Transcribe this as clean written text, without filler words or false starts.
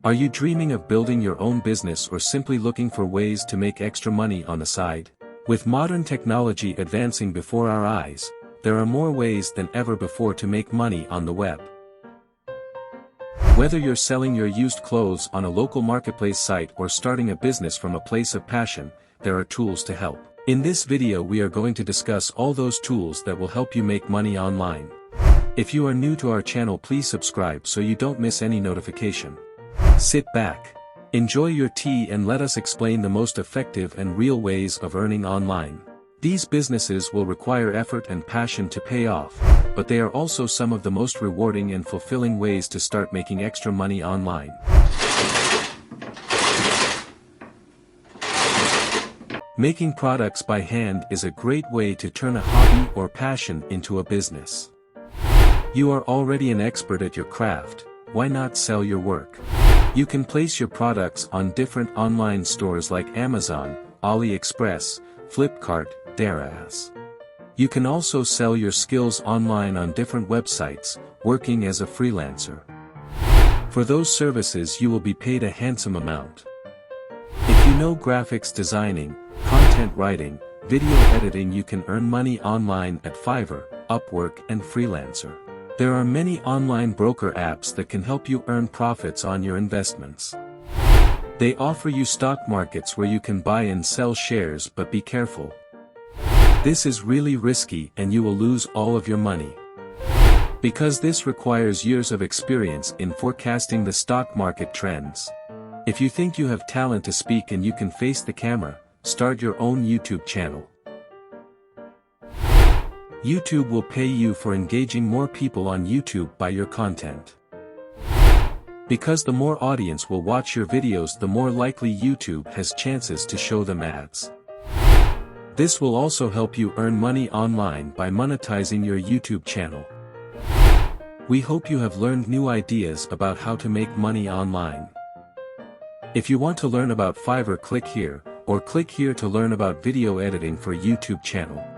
Are you dreaming of building your own business or simply looking for ways to make extra money on the side? With modern technology advancing before our eyes, there are more ways than ever before to make money on the web. Whether you're selling your used clothes on a local marketplace site or starting a business from a place of passion, there are tools to help. In this video we are going to discuss all those tools that will help you make money online. If you are new to our channel, please subscribe so you don't miss any notification. Sit back, enjoy your tea, and let us explain the most effective and real ways of earning online. These businesses will require effort and passion to pay off, but they are also some of the most rewarding and fulfilling ways to start making extra money online. Making products by hand is a great way to turn a hobby or passion into a business. You are already an expert at your craft, why not sell your work? You can place your products on different online stores like Amazon, AliExpress, Flipkart, Daraz. You can also sell your skills online on different websites, working as a freelancer. For those services you will be paid a handsome amount. If you know graphics designing, content writing, video editing, you can earn money online at Fiverr, Upwork, and Freelancer. There are many online broker apps that can help you earn profits on your investments. They offer you stock markets where you can buy and sell shares, but be careful. This is really risky and you will lose all of your money. Because this requires years of experience in forecasting the stock market trends. If you think you have talent to speak and you can face the camera, start your own YouTube channel. YouTube will pay you for engaging more people on YouTube by your content. Because the more audience will watch your videos, the more likely YouTube has chances to show them ads. This will also help you earn money online by monetizing your YouTube channel. We hope you have learned new ideas about how to make money online. If you want to learn about Fiverr, click here, or click here to learn about video editing for YouTube channel.